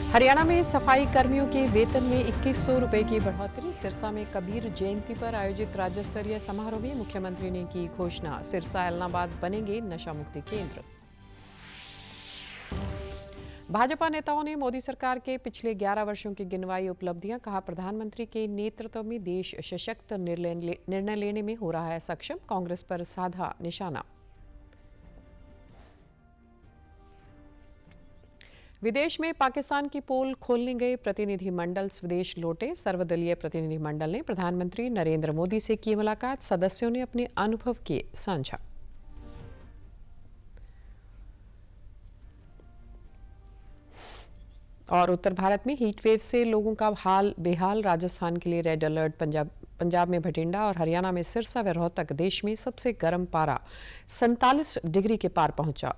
हरियाणा में सफाई कर्मियों के वेतन में 2100 रुपए की बढ़ोतरी। सिरसा में कबीर जयंती पर आयोजित राज्य स्तरीय समारोह में मुख्यमंत्री ने की घोषणा। सिरसा ऐलनाबाद बनेंगे नशा मुक्ति केंद्र। भाजपा नेताओं ने मोदी सरकार के पिछले 11 वर्षों की गिनवाई उपलब्धियां। कहा, प्रधानमंत्री के नेतृत्व में देश सशक्त निर्णय लेने में हो रहा है सक्षम। कांग्रेस पर साधा निशाना। विदेश में पाकिस्तान की पोल खोलने गए प्रतिनिधिमंडल स्वदेश लौटे। सर्वदलीय प्रतिनिधिमंडल ने प्रधानमंत्री नरेंद्र मोदी से की मुलाकात। सदस्यों ने अपने अनुभव किए साझा। और उत्तर भारत में हीट वेव से लोगों का हाल बेहाल। राजस्थान के लिए रेड अलर्ट। पंजाब में भटिंडा और हरियाणा में सिरसा व रोहतक देश में सबसे गर्म पारा 47 डिग्री के पार पहुंचा।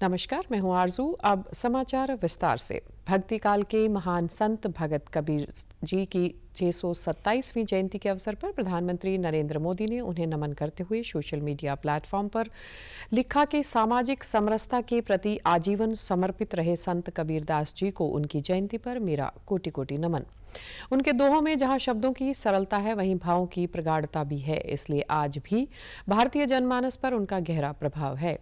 नमस्कार, मैं हूं आरजू। अब समाचार विस्तार से। भक्ति काल के महान संत भगत कबीर जी की 627वीं जयंती के अवसर पर प्रधानमंत्री नरेंद्र मोदी ने उन्हें नमन करते हुए सोशल मीडिया प्लेटफॉर्म पर लिखा कि सामाजिक समरसता के प्रति आजीवन समर्पित रहे संत कबीरदास जी को उनकी जयंती पर मेरा कोटि कोटि नमन। उनके दोहों में जहां शब्दों की सरलता है, वहीं भावों की प्रगाढ़ता भी है। इसलिए आज भी भारतीय जनमानस पर उनका गहरा प्रभाव है।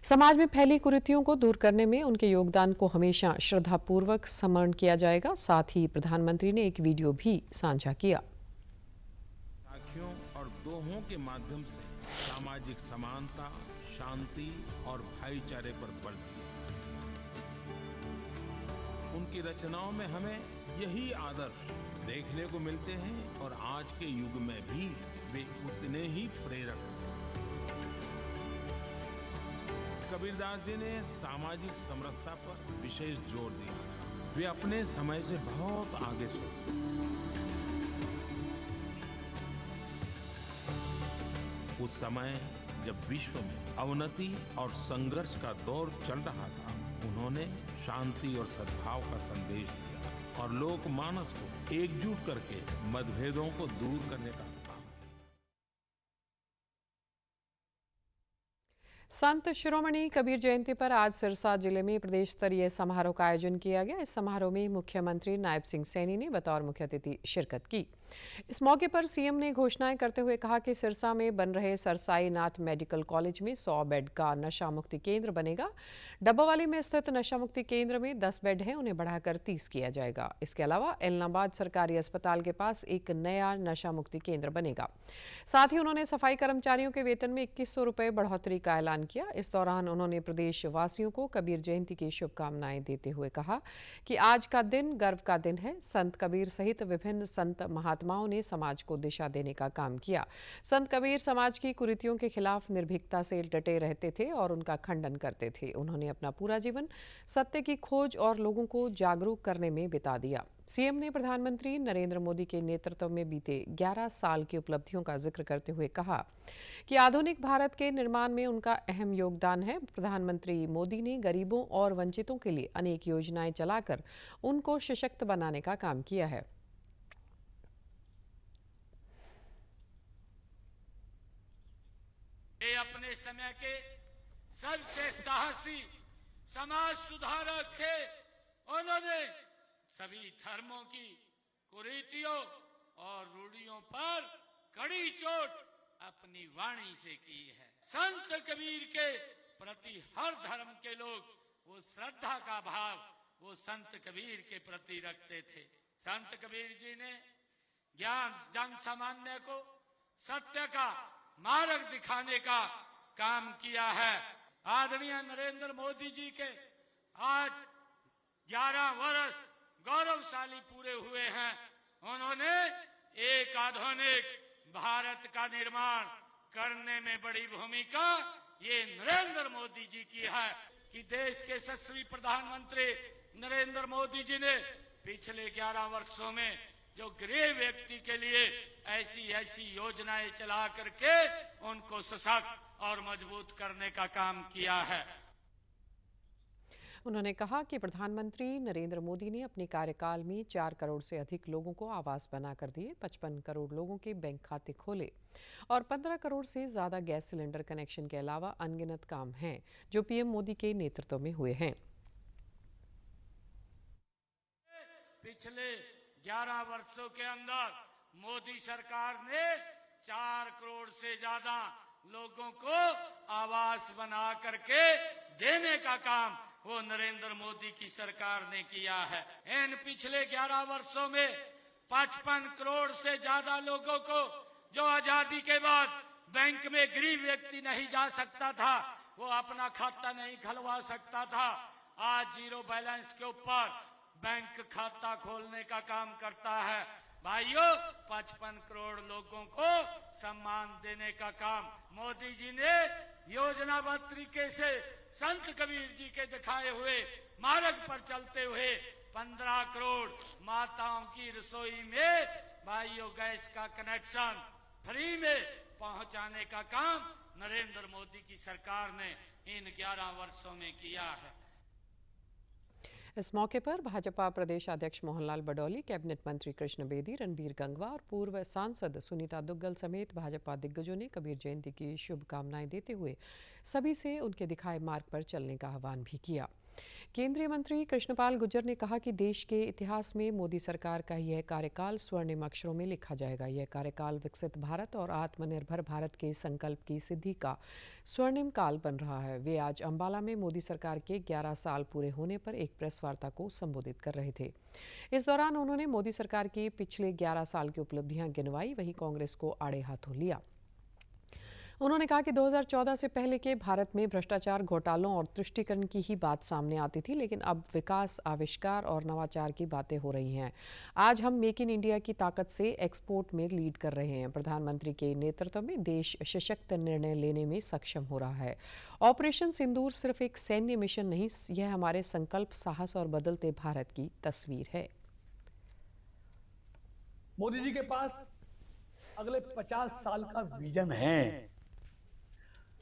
समाज में फैली कुरीतियों को दूर करने में उनके योगदान को हमेशा श्रद्धापूर्वक स्मरण किया जाएगा। साथ ही प्रधानमंत्री ने एक वीडियो भी साझा किया। साखियों और दोहों के माध्यम से सामाजिक समानता, शांति और भाईचारे पर बल दिया। उनकी रचनाओं में हमें यही आदर्श देखने को मिलते हैं और आज के युग में भी वे उतने ही प्रेरक हैं। कबीरदास जी ने सामाजिक समरसता पर विशेष जोर दिया। वे अपने समय से बहुत आगे सोचते। उस समय जब विश्व में अवनति और संघर्ष का दौर चल रहा था, उन्होंने शांति और सद्भाव का संदेश दिया और लोकमानस को एकजुट करके मतभेदों को दूर करने का संत शिरोमणि कबीर जयंती पर आज सिरसा जिले में प्रदेश स्तरीय समारोह का आयोजन किया गया। इस समारोह में मुख्यमंत्री नायब सिंह सैनी ने बतौर मुख्य अतिथि शिरकत की। इस मौके पर सीएम ने घोषणाएं करते हुए कहा कि सिरसा में बन रहे सरसाई नाथ मेडिकल कॉलेज में 100 बेड का नशा मुक्ति केंद्र बनेगा। डब्बावाली में स्थित नशा मुक्ति केंद्र में 10 बेड हैं, उन्हें बढ़ाकर 30 किया जाएगा। इसके अलावा ऐलनाबाद सरकारी अस्पताल के पास एक नया नशा मुक्ति केंद्र बनेगा। साथ ही उन्होंने सफाई कर्मचारियों के वेतन में 2100 रुपए बढ़ोतरी का ऐलान किया। इस दौरान उन्होंने प्रदेशवासियों को कबीर जयंती की शुभकामनाएं देते हुए कहा कि आज का दिन गर्व का दिन है। संत कबीर सहित विभिन्न संत महात्माओं ने समाज को दिशा देने का काम किया। संत कबीर समाज की कुरीतियों के खिलाफ निर्भीकता से डटे रहते थे और उनका खंडन करते थे। उन्होंने अपना पूरा जीवन सत्य की खोज और लोगों को जागरूक करने में बिता दिया। सीएम ने प्रधानमंत्री नरेंद्र मोदी के नेतृत्व में बीते 11 साल की उपलब्धियों का जिक्र करते हुए कहा कि आधुनिक भारत के निर्माण में उनका अहम योगदान है। प्रधानमंत्री मोदी ने गरीबों और वंचितों के लिए अनेक योजनाएं चलाकर उनको सशक्त बनाने का काम किया है। ये अपने समय के सबसे साहसी समाज सुधारक थे। उन्होंने सभी धर्मों की कुरीतियों और रूढ़ियों पर कड़ी चोट अपनी वाणी से की है। संत कबीर के प्रति हर धर्म के लोग वो श्रद्धा का भाव वो संत कबीर के प्रति रखते थे। संत कबीर जी ने ज्ञान जन सामान्य को सत्य का मार्ग दिखाने का काम किया है। आदरणीय नरेंद्र मोदी जी के आज 11 वर्ष गौरवशाली पूरे हुए हैं। उन्होंने एक आधुनिक भारत का निर्माण करने में बड़ी भूमिका ये नरेंद्र मोदी जी की है कि देश के यशस्वी प्रधानमंत्री नरेंद्र मोदी जी ने पिछले 11 वर्षों में जो गरीब व्यक्ति के लिए ऐसी योजनाएं चला करके उनको सशक्त और मजबूत करने का काम किया है। उन्होंने कहा कि प्रधानमंत्री नरेंद्र मोदी ने अपने कार्यकाल में 4 करोड़ से अधिक लोगों को आवास बनाकर दिए, 55 करोड़ लोगों के बैंक खाते खोले और 15 करोड़ से ज्यादा गैस सिलेंडर कनेक्शन के अलावा अनगिनत काम हैं जो पीएम मोदी के नेतृत्व में हुए हैं। पिछले 11 वर्षों के अंदर मोदी सरकार ने 4 करोड़ से ज्यादा लोगों को आवास बना करके देने का काम वो नरेंद्र मोदी की सरकार ने किया है। इन पिछले 11 वर्षों में 55 करोड़ से ज्यादा लोगों को जो आजादी के बाद बैंक में गरीब व्यक्ति नहीं जा सकता था, वो अपना खाता नहीं खुलवा सकता था, आज जीरो बैलेंस के ऊपर बैंक खाता खोलने का काम करता है। भाइयों, 55 करोड़ लोगों को सम्मान देने का काम मोदी जी ने योजनाबद्ध तरीके से संत कबीर जी के दिखाए हुए मार्ग पर चलते हुए 15 करोड़ माताओं की रसोई में भाइयों गैस का कनेक्शन फ्री में पहुंचाने का काम नरेंद्र मोदी की सरकार ने इन 11 वर्षों में किया है। इस मौके पर भाजपा प्रदेश अध्यक्ष मोहनलाल बडौली, कैबिनेट मंत्री कृष्ण बेदी, रणबीर गंगवा और पूर्व सांसद सुनीता दुग्गल समेत भाजपा दिग्गजों ने कबीर जयंती की शुभकामनाएं देते हुए सभी से उनके दिखाए मार्ग पर चलने का आह्वान भी किया। केंद्रीय मंत्री कृष्णपाल गुर्जर ने कहा कि देश के इतिहास में मोदी सरकार का यह कार्यकाल स्वर्णिम अक्षरों में लिखा जाएगा। यह कार्यकाल विकसित भारत और आत्मनिर्भर भारत के संकल्प की सिद्धि का स्वर्णिम काल बन रहा है। वे आज अंबाला में मोदी सरकार के 11 साल पूरे होने पर एक प्रेस वार्ता को संबोधित कर रहे थे। इस दौरान उन्होंने मोदी सरकार की पिछले 11 साल की उपलब्धियां गिनवाई, वहीं कांग्रेस को आड़े हाथों लिया। उन्होंने कहा कि 2014 से पहले के भारत में भ्रष्टाचार, घोटालों और तुष्टीकरण की ही बात सामने आती थी, लेकिन अब विकास, आविष्कार और नवाचार की बातें हो रही हैं। आज हम मेक इन इंडिया की ताकत से एक्सपोर्ट में लीड कर रहे हैं। प्रधानमंत्री के नेतृत्व में देश सशक्त निर्णय लेने में सक्षम हो रहा है। ऑपरेशन सिंदूर सिर्फ एक सैन्य मिशन नहीं, यह हमारे संकल्प, साहस और बदलते भारत की तस्वीर है। मोदी जी के पास अगले 50 साल का विजन है।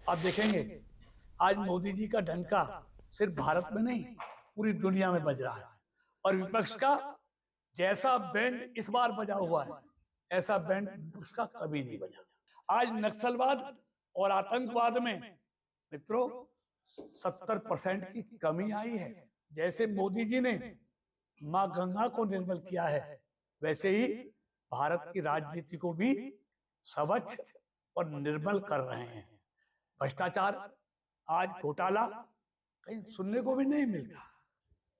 आप देखेंगे आज मोदी जी का डंका सिर्फ भारत में नहीं, पूरी दुनिया में बज रहा है और विपक्ष का जैसा बैंड इस बार बजा हुआ है, ऐसा बैंड विपक्ष का कभी नहीं बजा। आज नक्सलवाद और आतंकवाद में मित्रों 70% की कमी आई है। जैसे मोदी जी ने मां गंगा को निर्मल किया है, वैसे ही भारत की राजनीति को भी स्वच्छ और निर्मल कर रहे हैं। भ्रष्टाचार, आज घोटाला कहीं सुनने को भी नहीं मिलता।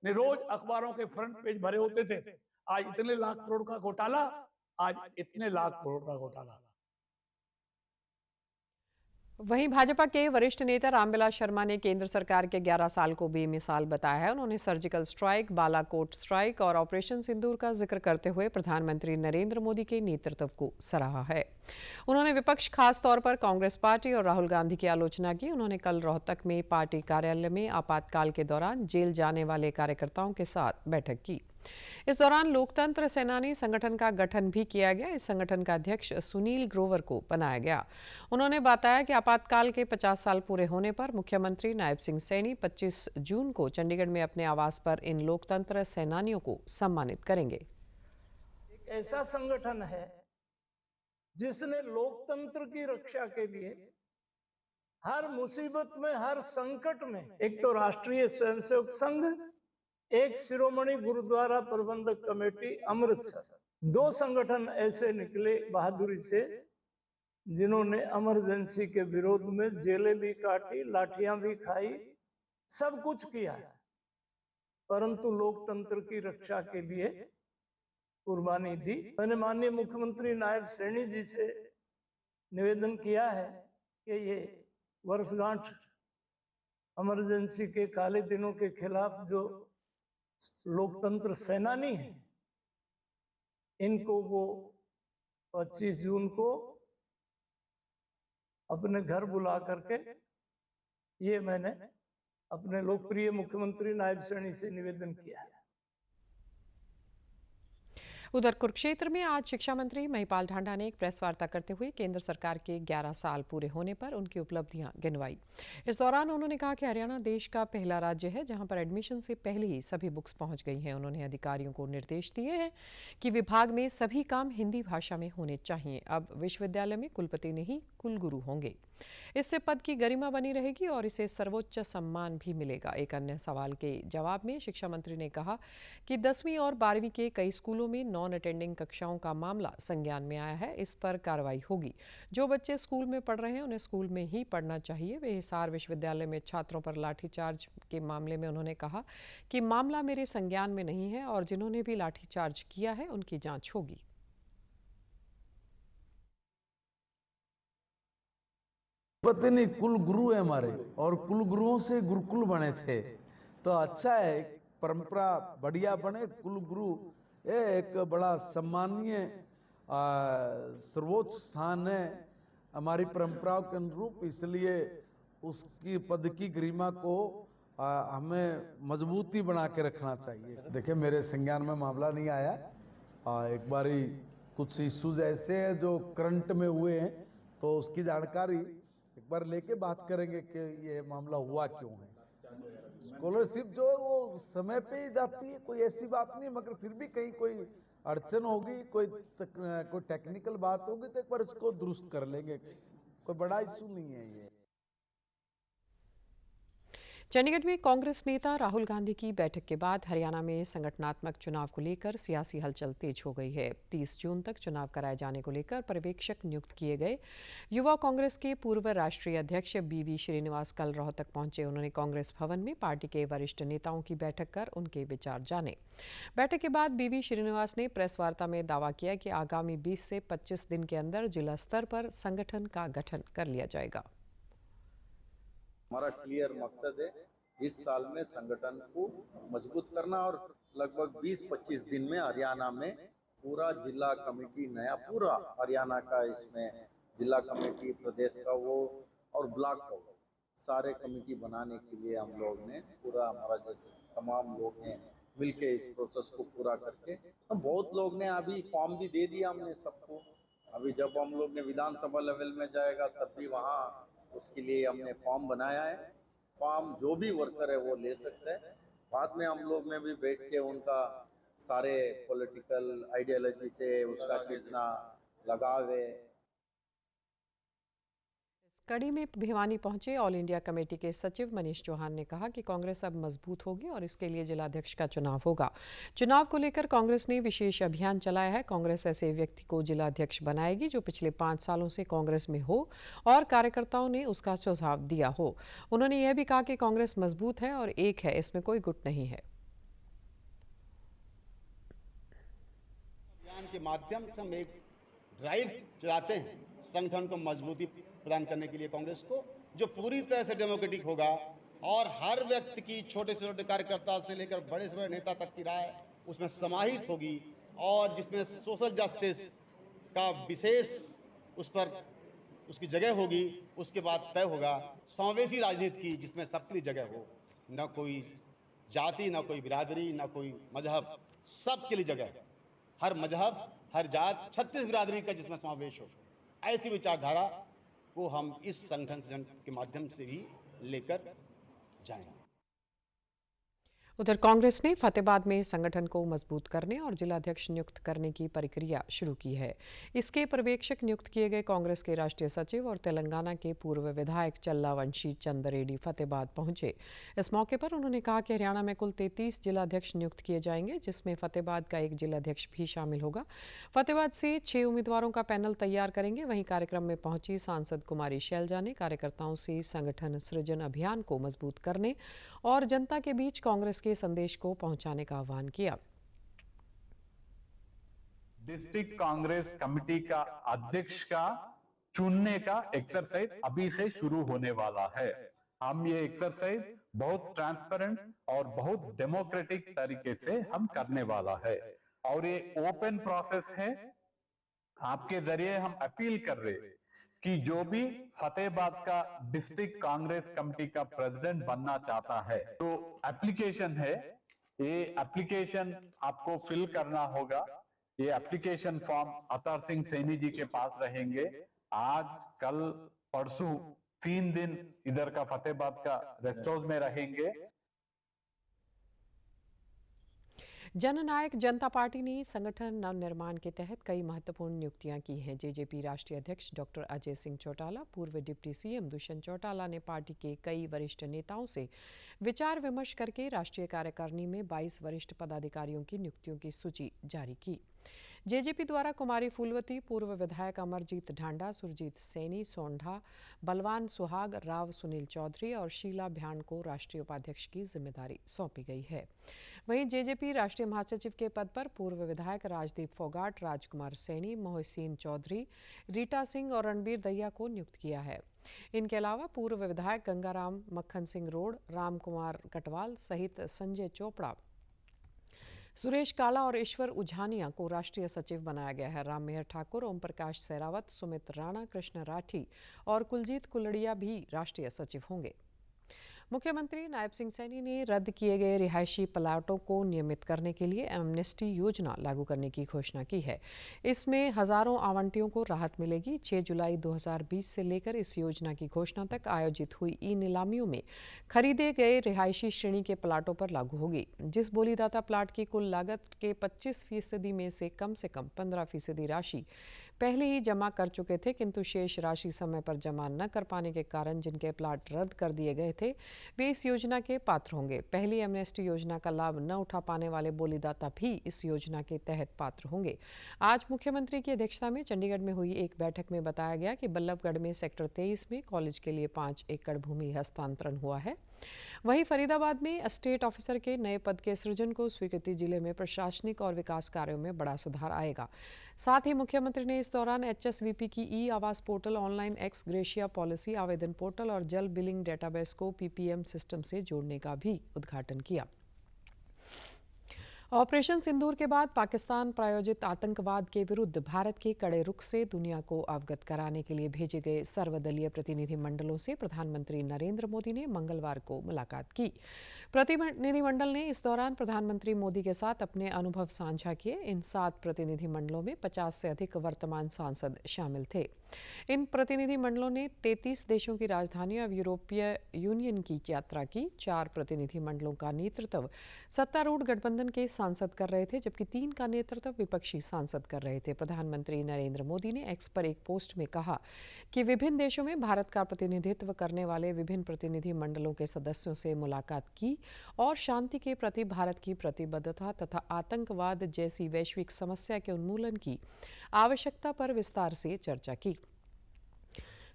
ने रोज अखबारों के फ्रंट पेज भरे होते थे, आज इतने लाख करोड़ का घोटाला, आज इतने लाख करोड़ का घोटाला। वहीं भाजपा के वरिष्ठ नेता रामविलास शर्मा ने केंद्र सरकार के 11 साल को बेमिसाल बताया है। उन्होंने सर्जिकल स्ट्राइक, बालाकोट स्ट्राइक और ऑपरेशन सिंदूर का जिक्र करते हुए प्रधानमंत्री नरेंद्र मोदी के नेतृत्व को सराहा है। उन्होंने विपक्ष, खास तौर पर कांग्रेस पार्टी और राहुल गांधी की आलोचना की। उन्होंने कल रोहतक में पार्टी कार्यालय में आपातकाल के दौरान जेल जाने वाले कार्यकर्ताओं के साथ बैठक की। इस दौरान लोकतंत्र सेनानी संगठन का गठन भी किया गया। इस संगठन का अध्यक्ष सुनील ग्रोवर को बनाया गया। उन्होंने बताया कि आपातकाल के 50 साल पूरे होने पर मुख्यमंत्री नायब सिंह सैनी 25 जून को चंडीगढ़ में अपने आवास पर इन लोकतंत्र सेनानियों को सम्मानित करेंगे। एक ऐसा संगठन है जिसने लोकतंत्र की रक्षा के लिए हर मुसीबत में, हर संकट में, एक तो राष्ट्रीय स्वयंसेवक संघ, एक शिरोमणि गुरुद्वारा प्रबंधक कमेटी अमृतसर, 2 संगठन ऐसे निकले बहादुरी से जिन्होंने इमरजेंसी के विरोध में जेलें भी काटी, लाठियां भी खाई, सब कुछ किया है, परंतु लोकतंत्र की रक्षा के लिए कुर्बानी दी। मैंने माननीय मुख्यमंत्री नायब सैनी जी से निवेदन किया है कि ये वर्षगांठ इमरजेंसी के काले दिनों के खिलाफ जो लोकतंत्र सेनानी हैं, इनको वो 25 जून को अपने घर बुला करके, ये मैंने अपने लोकप्रिय मुख्यमंत्री नायब सैनी से निवेदन किया है। उधर कुरुक्षेत्र में आज शिक्षा मंत्री महिपाल ढांडा ने एक प्रेस वार्ता करते हुए केंद्र सरकार के 11 साल पूरे होने पर उनकी उपलब्धियां गिनवाई। इस दौरान उन्होंने कहा कि हरियाणा देश का पहला राज्य है जहां पर एडमिशन से पहले ही सभी बुक्स पहुंच गई हैं। उन्होंने अधिकारियों को निर्देश दिए हैं कि विभाग में सभी काम हिंदी भाषा में होने चाहिए। अब विश्वविद्यालय में कुलपति नहीं कुलगुरु होंगे। इससे पद की गरिमा बनी रहेगी और इसे सर्वोच्च सम्मान भी मिलेगा। एक अन्य सवाल के जवाब में शिक्षा मंत्री ने कहा कि 10वीं और 12वीं के कई स्कूलों में नॉन अटेंडिंग कक्षाओं का मामला संज्ञान में आया है। इस पर कार्रवाई होगी। जो बच्चे स्कूल में पढ़ रहे हैं उन्हें स्कूल में ही पढ़ना चाहिए। वे हिसार विश्वविद्यालय में छात्रों पर लाठीचार्ज के मामले में उन्होंने कहा कि मामला मेरे संज्ञान में नहीं है और जिन्होंने भी लाठीचार्ज किया है उनकी जांच होगी। पता नहीं कुल गुरु है हमारे, और कुल गुरुओं से गुरुकुल बने थे, तो अच्छा है, परंपरा बढ़िया बने। कुल गुरु एक बड़ा सम्मानीय सर्वोच्च स्थान है हमारी परंपराओं के अनुरूप, इसलिए उसकी पद की गरिमा को हमें मजबूती बना के रखना चाहिए। देखिए, मेरे संज्ञान में मामला नहीं आया। एक बारी कुछ इश्यूज ऐसे हैं जो करंट में हुए हैं, तो उसकी जानकारी एक बार लेके बात करेंगे कि ये मामला हुआ क्यों है। स्कॉलरशिप जो है वो समय पे ही जाती है, कोई ऐसी बात नहीं, मगर फिर भी कहीं कोई अड़चन होगी, कोई टेक्निकल बात होगी तो एक बार इसको दुरुस्त कर लेंगे। कोई बड़ा इशू नहीं है ये। चंडीगढ़ में कांग्रेस नेता राहुल गांधी की बैठक के बाद हरियाणा में संगठनात्मक चुनाव को लेकर सियासी हलचल तेज हो गई है। 30 जून तक चुनाव कराए जाने को लेकर पर्यवेक्षक नियुक्त किए गए। युवा कांग्रेस के पूर्व राष्ट्रीय अध्यक्ष बीवी श्रीनिवास कल रोहतक पहुंचे। उन्होंने कांग्रेस भवन में पार्टी के वरिष्ठ नेताओं की बैठक कर उनके विचार जाने। बैठक के बाद बीवी श्रीनिवास ने प्रेस वार्ता में दावा किया कि आगामी 20 से 25 दिन के अंदर जिला स्तर पर संगठन का गठन कर लिया जाएगा। हमारा क्लियर मकसद है इस साल में संगठन को मजबूत करना और लगभग 20-25 दिन में हरियाणा में पूरा जिला कमेटी नया, पूरा हरियाणा का इसमें जिला कमेटी प्रदेश का वो और ब्लॉक का वो सारे कमेटी बनाने के लिए हम लोग ने पूरा हमारा जैसे तमाम लोग हैं मिलके इस प्रोसेस को पूरा करके, तो बहुत लोग ने अभी फॉर्म भी दे दिया हमने सबको। अभी जब हम लोग ने विधानसभा लेवल में जाएगा तब भी वहाँ उसके लिए हमने फॉर्म बनाया है। फॉर्म जो भी वर्कर है वो ले सकते हैं। बाद में हम लोग में भी बैठ के उनका सारे पॉलिटिकल आइडियोलॉजी से उसका कितना लगाव है। कड़ी में भिवानी पहुंचे ऑल इंडिया कमेटी के सचिव मनीष चौहान ने कहा कि कांग्रेस अब मजबूत होगी और इसके लिए जिलाध्यक्ष का चुनाव होगा। चुनाव को लेकर कांग्रेस ने विशेष अभियान चलाया है। कांग्रेस ऐसे व्यक्ति को जिलाध्यक्ष बनाएगी जो पिछले 5 सालों से कांग्रेस में हो और कार्यकर्ताओं ने उसका सुझाव दिया हो। उन्होंने यह भी कहा कि कांग्रेस मजबूत है और एक है, इसमें कोई गुट नहीं है। अभियान के माध्यम से हम एक ड्राइव चलाते हैं संगठन को मजबूती प्रदान करने के लिए कांग्रेस को, जो पूरी तरह से डेमोक्रेटिक होगा और हर व्यक्ति की छोटे से छोटे कार्यकर्ता से लेकर बड़े से बड़े नेता तक की राय उसमें समाहित होगी और जिसमें सोशल जस्टिस का विशेष उस पर उसकी जगह होगी। उसके बाद तय होगा समावेशी राजनीति की जिसमें सबकी जगह हो, न कोई जाति, न कोई बिरादरी, न कोई मजहब, सबके लिए जगह, हर मजहब, हर जात, 36 बिरादरी का जिसमें समावेश हो। ऐसी विचारधारा को हम इस संगठन के माध्यम से भी लेकर जाएंगे। उधर कांग्रेस ने फतेहाबाद में संगठन को मजबूत करने और जिलाध्यक्ष नियुक्त करने की प्रक्रिया शुरू की है। इसके पर्यवेक्षक नियुक्त किए गए कांग्रेस के राष्ट्रीय सचिव और तेलंगाना के पूर्व विधायक चल्लावंशी चंद रेड्डी फतेहाबाद पहुंचे। इस मौके पर उन्होंने कहा कि हरियाणा में कुल 33 जिलाध्यक्ष नियुक्त किए जाएंगे, जिसमें फतेहाबाद का एक जिलाध्यक्ष भी शामिल होगा। फतेहाबाद से 6 उम्मीदवारों का पैनल तैयार करेंगे। वहीं कार्यक्रम में पहुंची सांसद कुमारी शैलजा ने कार्यकर्ताओं से संगठन सृजन अभियान को मजबूत करने और जनता के बीच कांग्रेस के संदेश को पहुंचाने का आह्वान किया। डिस्ट्रिक्ट कांग्रेस कमेटी का अध्यक्ष का चुनने का एक्सरसाइज अभी से शुरू होने वाला है। हम ये एक्सरसाइज बहुत ट्रांसपेरेंट और बहुत डेमोक्रेटिक तरीके से हम करने वाला है और ये ओपन प्रोसेस है। आपके जरिए हम अपील कर रहे हैं कि जो भी फतेहाबाद का डिस्ट्रिक्ट कांग्रेस कमेटी का प्रेसिडेंट बनना चाहता है तो एप्लीकेशन है, ये एप्लीकेशन आपको फिल करना होगा। ये एप्लीकेशन फॉर्म अतर सिंह सैनी जी के पास रहेंगे। आज कल परसों 3 दिन इधर का फतेहाबाद का रेस्ट हाउस में रहेंगे। जननायक जनता पार्टी ने संगठन नवनिर्माण के तहत कई महत्वपूर्ण नियुक्तियां की हैं। जेजेपी राष्ट्रीय अध्यक्ष डॉक्टर अजय सिंह चौटाला, पूर्व डिप्टी सीएम दुष्यंत चौटाला ने पार्टी के कई वरिष्ठ नेताओं से विचार विमर्श करके राष्ट्रीय कार्यकारिणी में 22 वरिष्ठ पदाधिकारियों की नियुक्तियों की सूची जारी की। जेजेपी द्वारा कुमारी फूलवती, पूर्व विधायक अमरजीत ढांडा, सुरजीत सैनी, सोंढा, बलवान सुहाग, राव सुनील चौधरी और शीला भ्याण को राष्ट्रीय उपाध्यक्ष की जिम्मेदारी सौंपी गई है। वहीं जेजेपी राष्ट्रीय महासचिव के पद पर पूर्व विधायक राजदीप फोगाट, राजकुमार सैनी, मोहसिन चौधरी, रीटा सिंह और रणबीर दहिया को नियुक्त किया है। इनके अलावा पूर्व विधायक गंगाराम मक्खन सिंह रोड, राम कुमार कटवाल सहित संजय चोपड़ा, सुरेश काला और ईश्वर उझानिया को राष्ट्रीय सचिव बनाया गया है। राम मेहर ठाकुर, ओम प्रकाश सहरावत, सुमित राणा, कृष्ण राठी और कुलजीत कुलड़िया भी राष्ट्रीय सचिव होंगे। मुख्यमंत्री नायब सिंह सैनी ने रद्द किए गए रिहायशी प्लाटों को नियमित करने के लिए एमनेस्टी योजना लागू करने की घोषणा की है। इसमें हजारों आवंटियों को राहत मिलेगी। 6 जुलाई 2020 से लेकर इस योजना की घोषणा तक आयोजित हुई ई नीलामियों में खरीदे गए रिहायशी श्रेणी के प्लाटों पर लागू होगी। जिस बोलीदाता प्लाट की कुल लागत के 25% में से कम 15% राशि पहले ही जमा कर चुके थे, किंतु शेष राशि समय पर जमा न कर पाने के कारण जिनके प्लाट रद्द कर दिए गए थे वे इस योजना के पात्र होंगे। पहली एमनेस्टी योजना का लाभ न उठा पाने वाले बोलीदाता भी इस योजना के तहत पात्र होंगे। आज मुख्यमंत्री की अध्यक्षता में चंडीगढ़ में हुई एक बैठक में बताया गया कि बल्लभगढ़ में सेक्टर 23 में कॉलेज के लिए 5 एकड़ भूमि हस्तांतरण हुआ है। वहीं फरीदाबाद में एस्टेट ऑफिसर के नए पद के सृजन को स्वीकृति जिले में प्रशासनिक और विकास कार्यों में बड़ा सुधार आएगा। साथ ही मुख्यमंत्री ने इस दौरान एचएसवीपी की ई आवास portal, online x gratia policy आवेदन पोर्टल और जल बिलिंग डेटाबेस को पीपीएम सिस्टम से जोड़ने का भी उद्घाटन किया। ऑपरेशन सिंदूर के बाद पाकिस्तान प्रायोजित आतंकवाद के विरुद्ध भारत के कड़े रुख से दुनिया को अवगत कराने के लिए भेजे गए सर्वदलीय प्रतिनिधिमंडलों से प्रधानमंत्री नरेंद्र मोदी ने मंगलवार को मुलाकात की। प्रतिनिधिमंडल ने इस दौरान प्रधानमंत्री मोदी के साथ अपने अनुभव साझा किए। इन 7 प्रतिनिधिमंडलों में 50 से अधिक वर्तमान सांसद शामिल थे। इन प्रतिनिधिमंडलों ने 33 देशों की राजधानी और यूरोपीय यूनियन की यात्रा की। 4 प्रतिनिधिमंडलों का नेतृत्व सत्तारूढ़ गठबंधन के सांसद कर रहे थे, जबकि 3 का नेतृत्व विपक्षी सांसद कर रहे थे। प्रधानमंत्री नरेंद्र मोदी ने एक्स पर एक पोस्ट में कहा कि विभिन्न देशों में भारत का प्रतिनिधित्व करने वाले विभिन्न प्रतिनिधिमंडलों के सदस्यों से मुलाकात की और शांति के प्रति भारत की प्रतिबद्धता तथा आतंकवाद जैसी वैश्विक समस्या के उन्मूलन की आवश्यकता पर विस्तार से चर्चा की।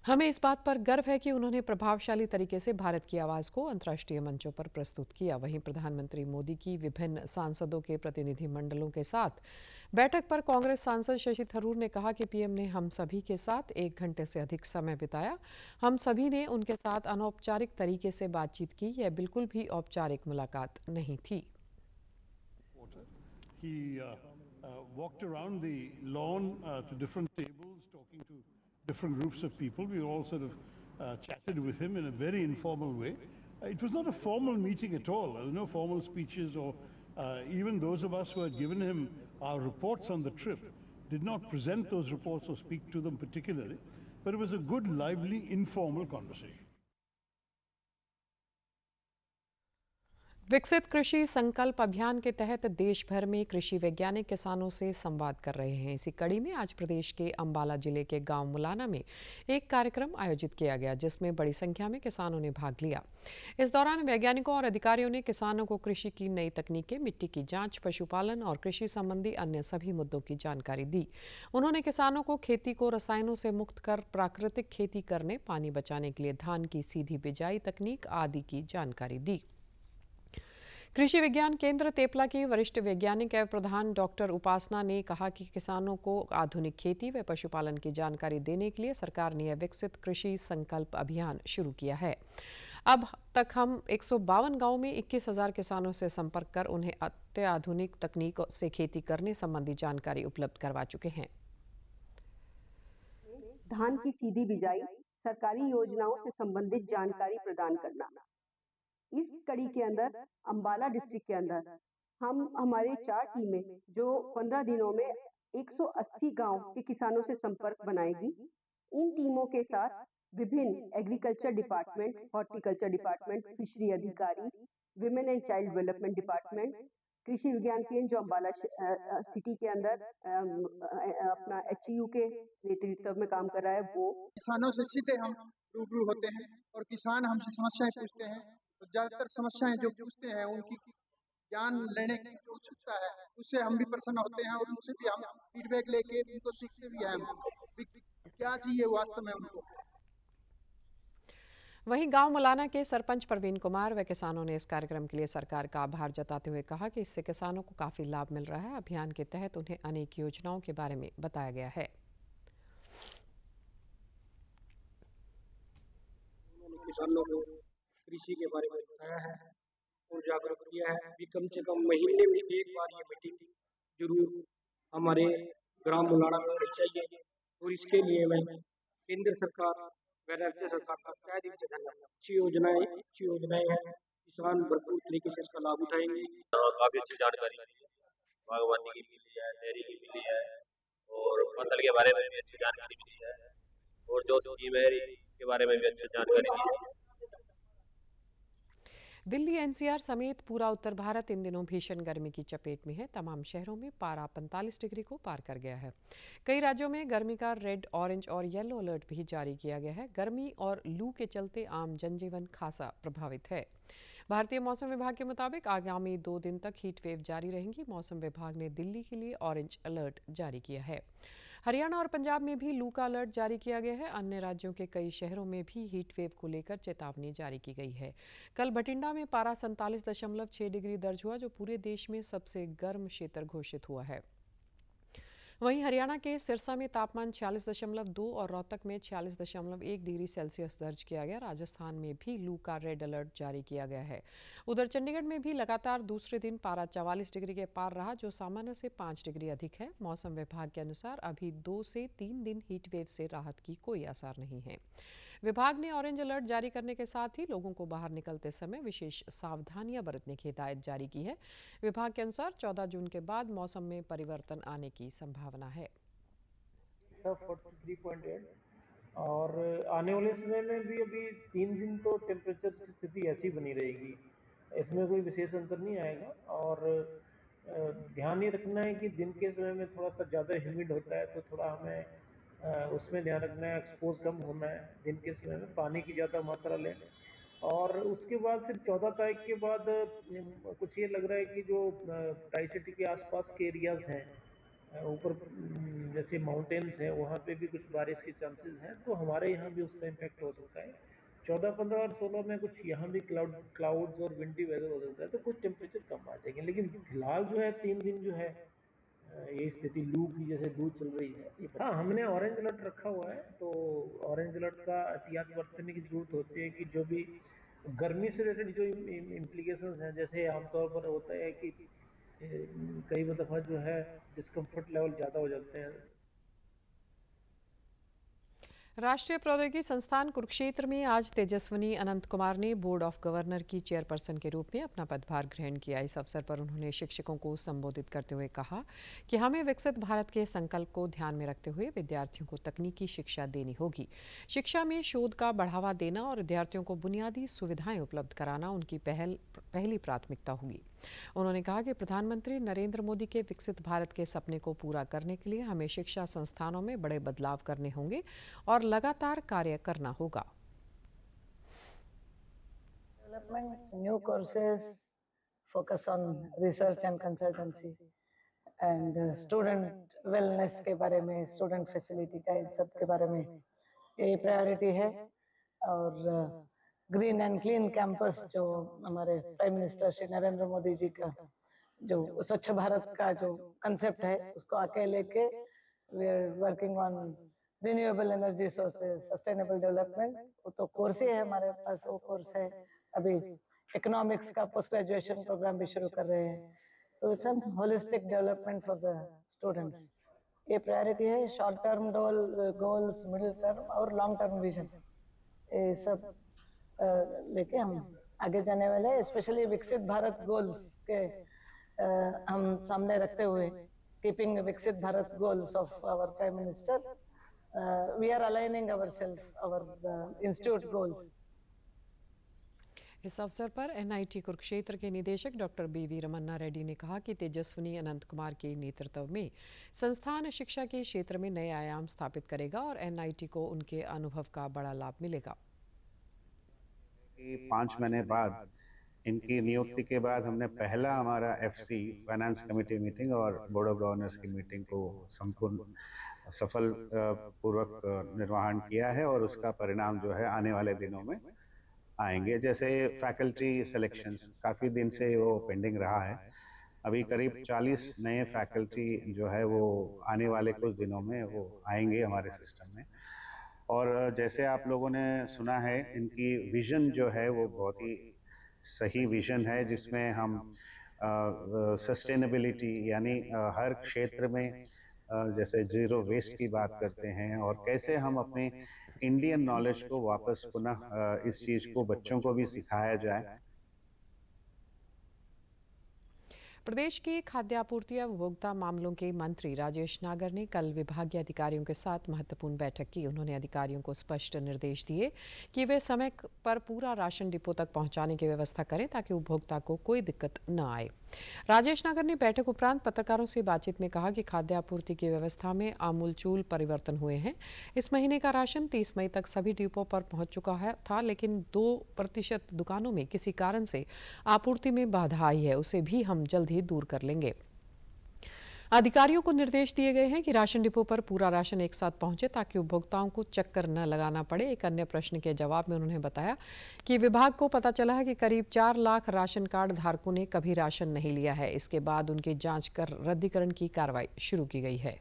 हमें इस बात पर गर्व है कि उन्होंने प्रभावशाली तरीके से भारत की आवाज़ को अंतर्राष्ट्रीय मंचों पर प्रस्तुत किया। वहीं प्रधानमंत्री मोदी की विभिन्न सांसदों के प्रतिनिधिमंडलों के साथ बैठक पर कांग्रेस सांसद शशि थरूर ने कहा कि पीएम ने हम सभी के साथ 1 घंटे से अधिक समय बिताया। हम सभी ने उनके साथ अनौपचारिक तरीके से बातचीत की। यह बिल्कुल भी औपचारिक मुलाकात नहीं थी। He walked around the lawn to different tables, talking to different groups of people. We all sort of chatted with him in a very informal way. It was not a formal meeting at all. There were no formal speeches, or even those of us who had given him our reports on the trip did not present those reports or speak to them particularly. But it was a good, lively, informal conversation. विकसित कृषि संकल्प अभियान के तहत देश भर में कृषि वैज्ञानिक किसानों से संवाद कर रहे हैं। इसी कड़ी में आज प्रदेश के अंबाला जिले के गांव मुलाना में एक कार्यक्रम आयोजित किया गया, जिसमें बड़ी संख्या में किसानों ने भाग लिया। इस दौरान वैज्ञानिकों और अधिकारियों ने किसानों को कृषि की नई तकनीकें, मिट्टी की जांच, पशुपालन और कृषि संबंधी अन्य सभी मुद्दों की जानकारी दी। उन्होंने किसानों को खेती को रसायनों से मुक्त कर प्राकृतिक खेती करने, पानी बचाने के लिए धान की सीधी बिजाई तकनीक आदि की जानकारी दी। कृषि विज्ञान केंद्र तेपला की वरिष्ठ वैज्ञानिक एवं प्रधान डॉक्टर उपासना ने कहा कि किसानों को आधुनिक खेती व पशुपालन की जानकारी देने के लिए सरकार ने विकसित कृषि संकल्प अभियान शुरू किया है। अब तक हम 152 गांवों में 21,000 किसानों से संपर्क कर उन्हें अत्याधुनिक तकनीक से खेती करने संबंधी जानकारी उपलब्ध करवा चुके हैं। धान की सीधी बिजाई, सरकारी योजनाओं से संबंधित जानकारी प्रदान करना। इस कड़ी के अंदर अंबाला डिस्ट्रिक्ट के अंदर हमारे 4 टीमें जो 15 दिनों में 180 गांव के किसानों से संपर्क बनाएगी। इन टीमों के साथ विभिन्न agriculture department, horticulture department, fishery अधिकारी, women and child development department, कृषि विज्ञान केंद्र जो अम्बाला सिटी के अंदर अपना HU के नेतृत्व में काम कर रहा है वो। किसानों से सीधे हम रूबरू होते हैं और किसान हमसे समस्याएं पूछते हैं। तो ज्यादातर समस्याएं जो पूछते हैं उनकी ज्ञान लेने की जो उत्सुकता है उससे हम भी प्रसन्न होते हैं और उनसे भी हम फीडबैक लेके उनको सीखते भी हैं क्या चाहिए वास्तव में उनको। वहीं गांव मुलाना के सरपंच प्रवीण कुमार व किसानों ने इस कार्यक्रम के लिए सरकार का आभार जताते हुए कहा कि इससे किसानों को काफी लाभ मिल रहा है। अभियान के तहत उन्हें अनेक योजनाओं के बारे में बताया गया है। किसानों को कृषि के बारे में बताया है और जागरूक किया है कि कम से कम महीने में एक बार ये मीटिंग जरूर हमारे ग्राम मुलाना में होनी चाहिए। और इसके लिए मैं केंद्र सरकार व राज्य सरकार का तहे दिल से धन्यवाद। अच्छी योजनाएं हैं, किसान भरपूर तरीके से इसका लाभ उठाएंगे। काफी अच्छी जानकारी मिली है, बागवानी की मिली है, डेयरी की मिली है और फसल के बारे में भी अच्छी जानकारी मिली है और जो स्कीम है के बारे में भी अच्छी जानकारी दी है। दिल्ली NCR समेत पूरा उत्तर भारत इन दिनों भीषण गर्मी की चपेट में है। तमाम शहरों में पारा 45 डिग्री को पार कर गया है। कई राज्यों में गर्मी का रेड, ऑरेंज और येलो अलर्ट भी जारी किया गया है। गर्मी और लू के चलते आम जनजीवन खासा प्रभावित है। भारतीय मौसम विभाग के मुताबिक आगामी 2 दिन तक हीट वेव जारी रहेंगी। मौसम विभाग ने दिल्ली के लिए ऑरेंज अलर्ट जारी किया है। हरियाणा और पंजाब में भी लू का अलर्ट जारी किया गया है। अन्य राज्यों के कई शहरों में भी हीट वेव को लेकर चेतावनी जारी की गई है। कल बठिंडा में पारा 47.6 डिग्री दर्ज हुआ, जो पूरे देश में सबसे गर्म क्षेत्र घोषित हुआ है। वहीं हरियाणा के सिरसा में तापमान 46.2 और रोहतक में 46.1 डिग्री सेल्सियस दर्ज किया गया। राजस्थान में भी लू का रेड अलर्ट जारी किया गया है। उधर चंडीगढ़ में भी लगातार दूसरे दिन पारा 44 डिग्री के पार रहा, जो सामान्य से 5 डिग्री अधिक है। मौसम विभाग के अनुसार अभी 2 से 3 दिन हीट वेव से राहत की कोई आसार नहीं है। विभाग ने ऑरेंज अलर्ट जारी करने के साथ ही लोगों को बाहर निकलते समय विशेष सावधानियां बरतने की हिदायत जारी की है। विभाग के अनुसार 14 जून के बाद मौसम में परिवर्तन आने की संभावना है। 43.8 और आने वाले समय में भी अभी 3 दिन तो टेम्परेचर की स्थिति ऐसी बनी रहेगी, इसमें कोई विशेष अंतर नहीं आएगा। और ध्यान ये रखना है कि दिन के समय में थोड़ा सा ज़्यादा ह्यूमिड होता है, तो थोड़ा हमें उसमें ध्यान रखना है, एक्सपोज कम होना है। दिन के समय में पानी की ज़्यादा मात्रा लें। और उसके बाद फिर 14 तारीख के बाद कुछ ये लग रहा है कि जो ट्राई सिटी के आसपास के एरियाज़ हैं, ऊपर जैसे माउंटेन्स हैं, वहाँ पे भी कुछ बारिश के चांसेस हैं, तो हमारे यहाँ भी उसका इम्पैक्ट हो सकता है। 14, 15 और 16 में कुछ यहाँ भी क्लाउड्स और विंडी वेदर हो सकता है, तो कुछ टेम्परेचर कम आ जाएंगे। लेकिन फिलहाल जो है 3 दिन जो है ये स्थिति लू की जैसे लू चल रही है। हाँ, हमने ऑरेंज अलर्ट रखा हुआ है, तो ऑरेंज अलर्ट का एहतियात बरतने की जरूरत होती है कि जो भी गर्मी से रिलेटेड जो इम्प्लीकेशंस हैं, जैसे आमतौर पर होता है कि कई दफ़ा जो है डिस्कम्फर्ट लेवल ज़्यादा हो जाते हैं। राष्ट्रीय प्रौद्योगिकी संस्थान कुरुक्षेत्र में आज तेजस्विनी अनंत कुमार ने बोर्ड ऑफ गवर्नर की चेयरपर्सन के रूप में अपना पदभार ग्रहण किया। इस अवसर पर उन्होंने शिक्षकों को संबोधित करते हुए कहा कि हमें विकसित भारत के संकल्प को ध्यान में रखते हुए विद्यार्थियों को तकनीकी शिक्षा देनी होगी। शिक्षा में शोध का बढ़ावा देना और विद्यार्थियों को बुनियादी सुविधाएं उपलब्ध कराना उनकी पहली प्राथमिकता होगी। उन्होंने कहा कि प्रधानमंत्री नरेंद्र मोदी के विकसित भारत के सपने को पूरा करने के लिए हमें शिक्षा संस्थानों में बड़े बदलाव करने होंगे और लगातार कार्य करना होगा। Development, new courses, focus on research and consultancy, and student wellness के बारे में, student facility का इन सब के बारे में ये प्रायोरिटी है। और ग्रीन एंड क्लीन कैंपस जो हमारे प्राइम मिनिस्टर श्री नरेंद्र मोदी जी का जो स्वच्छ भारत का जो कंसेप्ट है उसको आके लेके we are working on renewable energy sources, sustainable development. वो तो कोर्स ही है हमारे पास, वो कोर्स है। अभी इकोनॉमिक्स का पोस्ट ग्रेजुएशन प्रोग्राम भी शुरू कर रहे हैं। तो it's an holistic development for the students. ये प्रायोरिटी है। Short term goals, middle term और लॉन्ग टर्म विजन, ये सब लेके हम आगे जाने वाले हैं। स्पेशली विकसित भारत गोल्स के हम सामने रखते हुए कीपिंग विकसित Bharat goals of our prime minister, we are aligning ourselves our institute goals. इस अवसर पर एनआईटी कुरुक्षेत्र के निदेशक डॉक्टर बीवी रमन्ना रेड्डी ने कहा कि तेजस्विनी अनंत कुमार के नेतृत्व में संस्थान शिक्षा के क्षेत्र में नए आयाम स्थापित करेगा और एनआईटी को उनके अनुभव का बड़ा लाभ मिलेगा। 5 महीने बाद इनकी नियुक्ति के बाद हमने पहला हमारा एफसी फाइनेंस कमेटी मीटिंग और बोर्ड ऑफ गवर्नर्स की मीटिंग को संपूर्ण सफल पूर्वक निर्वहन किया है और उसका परिणाम जो है आने वाले दिनों में आएंगे। जैसे फैकल्टी सिलेक्शंस काफ़ी दिन से वो पेंडिंग रहा है, अभी करीब 40 नए फैकल्टी जो है वो आने वाले कुछ दिनों में वो आएंगे हमारे सिस्टम में। और जैसे आप लोगों ने सुना है, इनकी विज़न जो है वो बहुत ही सही विज़न है, जिसमें हम सस्टेनेबिलिटी यानी हर क्षेत्र में जैसे जीरो वेस्ट की बात करते हैं और कैसे हम अपने इंडियन नॉलेज को वापस पुनः इस चीज़ को बच्चों को भी सिखाया जाए। प्रदेश के खाद्य आपूर्ति एवं उपभोक्ता मामलों के मंत्री राजेश नागर ने कल विभागीय अधिकारियों के साथ महत्वपूर्ण बैठक की। उन्होंने अधिकारियों को स्पष्ट निर्देश दिए कि वे समय पर पूरा राशन डिपो तक पहुंचाने की व्यवस्था करें ताकि उपभोक्ता को कोई दिक्कत न आए। राजेश नागर ने बैठक उपरांत पत्रकारों से बातचीत में कहा कि खाद्य आपूर्ति की व्यवस्था में आमूलचूल परिवर्तन हुए हैं। इस महीने का राशन 30 मई तक सभी डिपो पर पहुंच चुका था, लेकिन 2% दुकानों में किसी कारण से आपूर्ति में बाधा आई है, उसे भी हम जल्द ही दूर कर लेंगे। अधिकारियों को निर्देश दिए गए हैं कि राशन डिपो पर पूरा राशन एक साथ पहुंचे ताकि उपभोक्ताओं को चक्कर न लगाना पड़े। एक अन्य प्रश्न के जवाब में उन्होंने बताया कि विभाग को पता चला है कि करीब 4 लाख राशन कार्ड धारकों ने कभी राशन नहीं लिया है। इसके बाद उनकी जांच कर रद्दीकरण की कार्रवाई शुरू की गई है।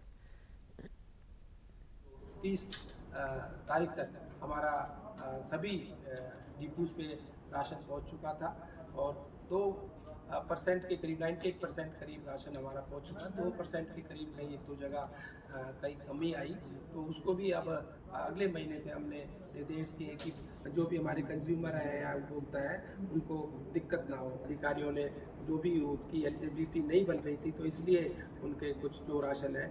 30 तारीख तक हमारा सभी डिपोज पे राशन पहुंच चुका था और 2% के करीब 98% करीब राशन हमारा पहुंच चुका है। 2% के करीब कहीं 1-2 जगह कहीं कमी आई, तो उसको भी अब अगले महीने से हमने निर्देश दिए कि जो भी हमारे कंज्यूमर हैं या उपभोक्ता हैं उनको दिक्कत ना हो। अधिकारियों ने जो भी उसकी एलिजिबिलिटी नहीं बन रही थी, तो इसलिए उनके कुछ जो राशन है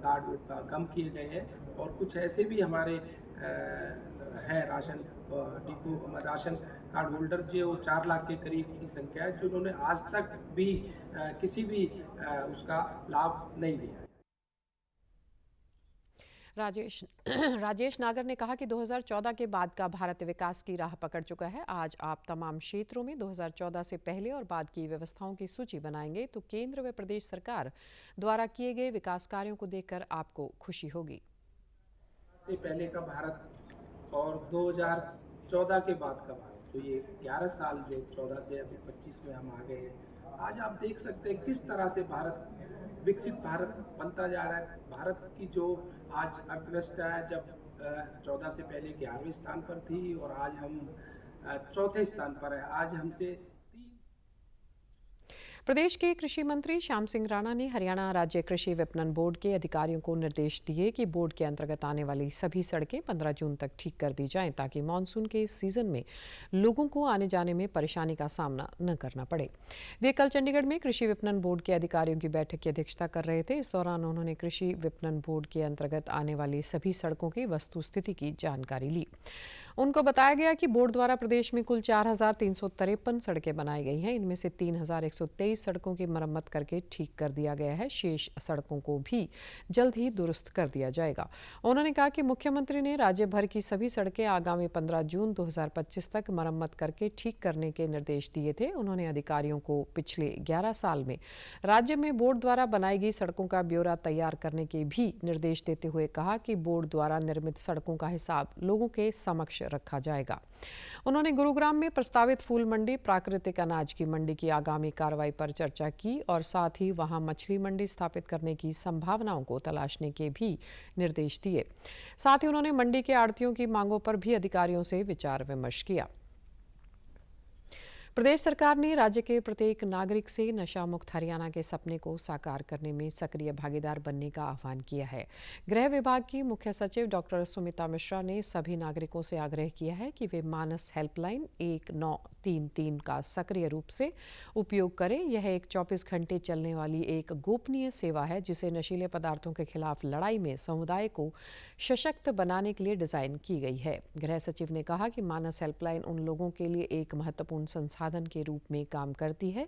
कार्ड कम किए गए हैं और कुछ ऐसे भी हमारे हैं ration depot ration card holder जो 4 लाख के करीब की संख्या है, जो उन्होंने आज तक भी किसी भी उसका लाभ नहीं लिया। राजेश नागर ने कहा कि 2014 के बाद का भारत विकास की राह पकड़ चुका है। आज आप तमाम क्षेत्रों में 2014 से पहले और बाद की व्यवस्थाओं की सूची बनाएंगे तो केंद्र व प्रदेश सरकार द्वारा किए गए विकास कार्यों को देखकर आपको खुशी होगी। से पहले का भारत और 2014 के बाद का भारत, तो ये 11 साल जो 14 से अभी 25 में हम आ गए हैं। आज आप देख सकते हैं किस तरह से भारत विकसित भारत बनता जा रहा है। भारत की जो आज अर्थव्यवस्था है, जब 14 से पहले 11वें स्थान पर थी और आज हम 4थे स्थान पर है। आज हमसे प्रदेश के कृषि मंत्री श्याम सिंह राणा ने हरियाणा राज्य कृषि विपणन बोर्ड के अधिकारियों को निर्देश दिए कि बोर्ड के अंतर्गत आने वाली सभी सड़कें 15 जून तक ठीक कर दी जाएं ताकि मानसून के सीजन में लोगों को आने जाने में परेशानी का सामना न करना पड़े। वे कल चंडीगढ़ में कृषि विपणन बोर्ड के अधिकारियों की बैठक की अध्यक्षता कर रहे थे। इस दौरान उन्होंने कृषि विपणन बोर्ड के अंतर्गत आने वाली सभी सड़कों की वस्तुस्थिति की जानकारी ली। उनको बताया गया कि बोर्ड द्वारा प्रदेश में कुल 4,353 सड़कें बनाई गई हैं। इनमें से 3,123 सड़कों की मरम्मत करके ठीक कर दिया गया है। शेष सड़कों को भी जल्द ही दुरुस्त कर दिया जाएगा। उन्होंने कहा कि मुख्यमंत्री ने राज्य भर की सभी सड़कें आगामी 15 जून 2025 तक मरम्मत करके ठीक करने के निर्देश दिए थे। उन्होंने अधिकारियों को पिछले 11 साल में राज्य में बोर्ड द्वारा बनाई गई सड़कों का ब्यौरा तैयार करने के भी निर्देश देते हुए कहा कि बोर्ड द्वारा निर्मित सड़कों का हिसाब लोगों के समक्ष रखा जाएगा। उन्होंने गुरुग्राम में प्रस्तावित फूल मंडी, प्राकृतिक अनाज की मंडी की आगामी कार्रवाई पर चर्चा की और साथ ही वहां मछली मंडी स्थापित करने की संभावनाओं को तलाशने के भी निर्देश दिए। साथ ही उन्होंने मंडी के आढ़तियों की मांगों पर भी अधिकारियों से विचार विमर्श किया। प्रदेश सरकार ने राज्य के प्रत्येक नागरिक से नशा मुक्त हरियाणा के सपने को साकार करने में सक्रिय भागीदार बनने का आह्वान किया है। गृह विभाग की मुख्य सचिव डॉक्टर सुमिता मिश्रा ने सभी नागरिकों से आग्रह किया है कि वे मानस हेल्पलाइन 1933 का सक्रिय रूप से उपयोग करें। यह एक 24 घंटे चलने वाली एक गोपनीय सेवा है जिसे नशीले पदार्थों के खिलाफ लड़ाई में समुदाय को सशक्त बनाने के लिए डिजाइन की गई है। गृह सचिव ने कहा कि मानस हेल्पलाइन उन लोगों के लिए एक महत्वपूर्ण संसाधन के रूप में काम करती है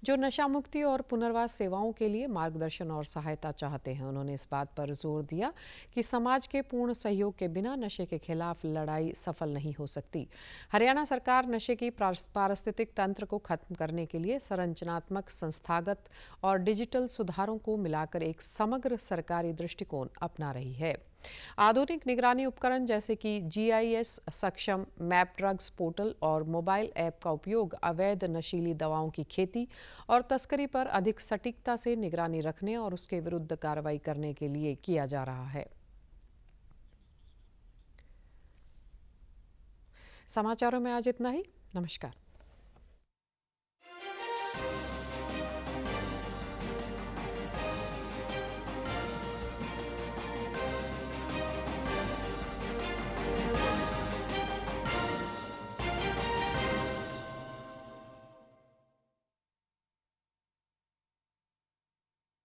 जो नशा मुक्ति और पुनर्वास सेवाओं के लिए मार्गदर्शन और सहायता चाहते हैं। उन्होंने इस बात पर जोर दिया कि समाज के पूर्ण सहयोग के बिना नशे के खिलाफ लड़ाई सफल नहीं हो सकती। हरियाणा सरकार नशे की पारिस्थितिक तंत्र को खत्म करने के लिए संरचनात्मक, संस्थागत और डिजिटल सुधारों को मिलाकर एक समग्र सरकारी दृष्टिकोण अपना रही है। आधुनिक निगरानी उपकरण जैसे कि GIS सक्षम मैप ड्रग्स पोर्टल और मोबाइल ऐप का उपयोग अवैध नशीली दवाओं की खेती और तस्करी पर अधिक सटीकता से निगरानी रखने और उसके विरुद्ध कार्रवाई करने के लिए किया जा रहा है। समाचारों में आज इतना ही। नमस्कार।